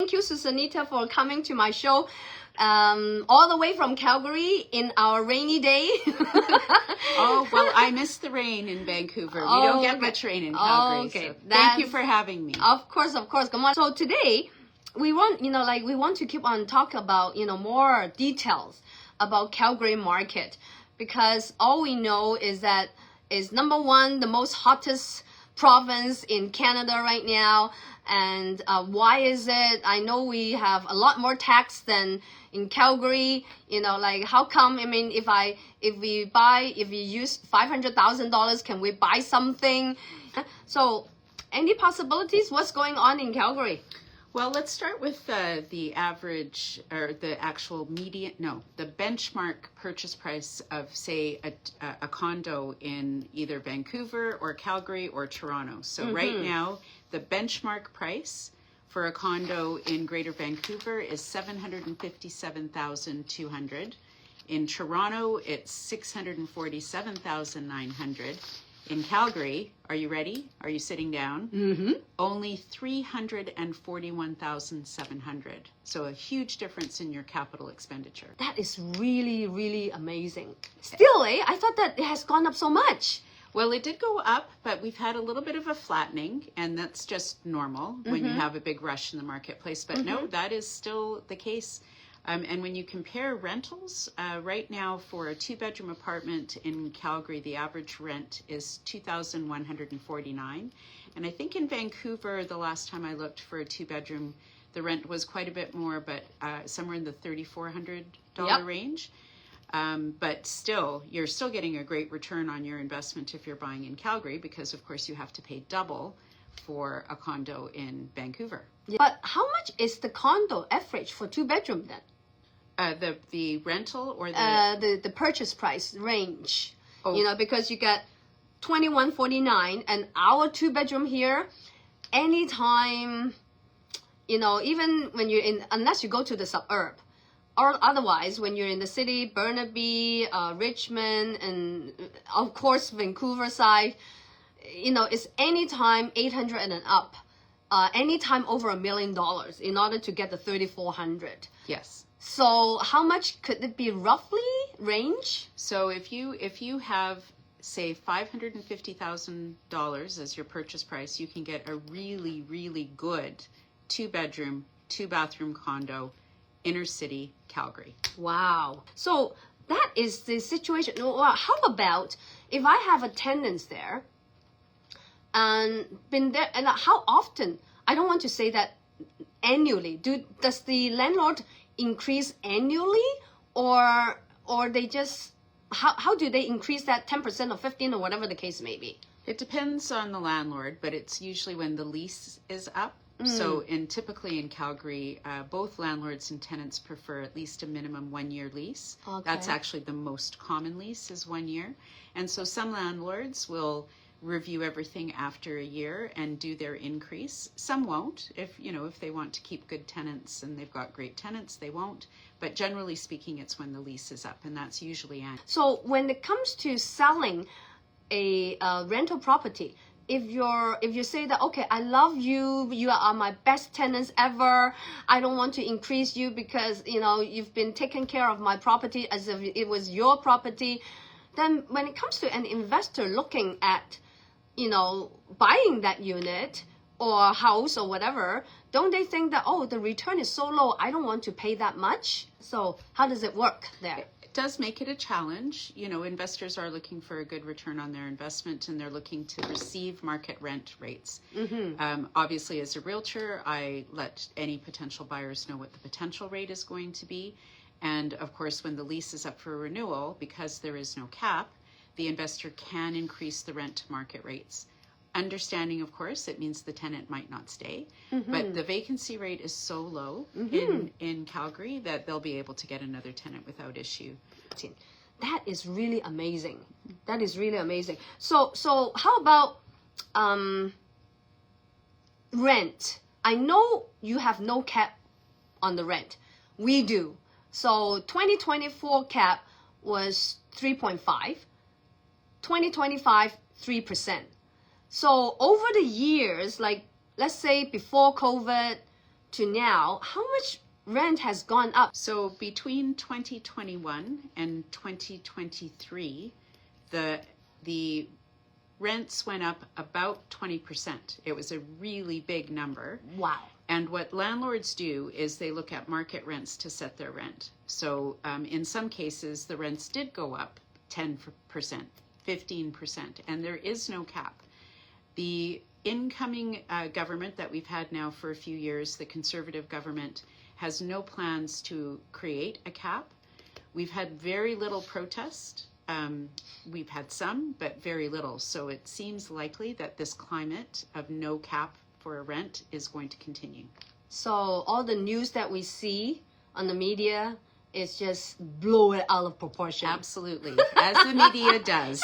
Thank you, Susanita, for coming to my show all the way from Calgary in our rainy day. Oh, well, I miss the rain in Vancouver. We don't get much rain in Calgary. Okay. So thank you for having me. Of course. Come on. So today, we want, we want to keep on talk about, more details about Calgary market, because all we know is that is number one, the most hottest province in Canada right now. And why is it? I know we have a lot more tax than in Calgary. How come? I mean, if we use $500,000, can we buy something? So, any possibilities? What's going on in Calgary? Well, let's start with the average, or the actual median, the benchmark purchase price of, say, a condo in either Vancouver or Calgary or Toronto. So right now, the benchmark price for a condo in Greater Vancouver is $757,200. In Toronto, it's $647,900. In Calgary, are you ready? Are you sitting down? Only $341,700. So a huge difference in your capital expenditure. That is really, really amazing. Still, I thought that it has gone up so much. Well, it did go up, but we've had a little bit of a flattening, and that's just normal when you have a big rush in the marketplace. But no, that is still the case. And when you compare rentals, right now for a two-bedroom apartment in Calgary, the average rent is $2,149. And I think in Vancouver, the last time I looked for a two-bedroom, the rent was quite a bit more, but somewhere in the $3,400 range. But still, you're still getting a great return on your investment if you're buying in Calgary, because of course you have to pay double for a condo in Vancouver. But how much is the condo average for two-bedroom then? The rental or the purchase price range, because you get $2,149, and our two-bedroom here, anytime, even when you're in, unless you go to the suburb, or otherwise when you're in the city, Burnaby, Richmond, and of course Vancouver side, it's anytime 800 and up, anytime over $1 million in order to get the 3,400. Yes. So how much could it be roughly range? So if you have, say, $550,000 as your purchase price, you can get a really, really good two-bedroom, two-bathroom condo, inner city, Calgary. Wow. So that is the situation. How about if I have a tenant there and been there, and how often? I don't want to say that annually. Does the landlord increase annually, or they just, how do they increase that 10% or 15% or whatever the case may be? It depends on the landlord, but it's usually when the lease is up. So typically in Calgary, both landlords and tenants prefer at least a minimum 1-year lease. Okay. That's actually the most common lease, is 1 year. And so some landlords will review everything after a year and do their increase. Some won't. If they want to keep good tenants and they've got great tenants, they won't. But generally speaking, it's when the lease is up, and that's usually annual. So when it comes to selling a rental property, if you say that, okay, I love you, you are my best tenants ever, I don't want to increase you because you've been taking care of my property as if it was your property, then when it comes to an investor looking at buying that unit or house or whatever, don't they think that, oh, the return is so low, I don't want to pay that much? So how does it work there? It does make it a challenge. Investors are looking for a good return on their investment, and they're looking to receive market rent rates. Obviously, as a realtor, I let any potential buyers know what the potential rate is going to be. And of course, when the lease is up for renewal, because there is no cap, the investor can increase the rent to market rates. Understanding, of course, it means the tenant might not stay, but the vacancy rate is so low in Calgary that they'll be able to get another tenant without issue. That is really amazing. That is really amazing. So how about rent? I know you have no cap on the rent. We do. So 2024 cap was 3.5. 2025, 3%. So over the years, like let's say before COVID, to now, how much rent has gone up? So between 2021 and 2023, the rents went up about 20%. It was a really big number. Wow. And what landlords do is they look at market rents to set their rent. So in some cases, the rents did go up 10%, 15%, and there is no cap. The incoming government that we've had now for a few years, the Conservative government, has no plans to create a cap. We've had very little protest. We've had some, but very little. So it seems likely that this climate of no cap for a rent is going to continue. So all the news that we see on the media is just blow it out of proportion. Absolutely, as the media does.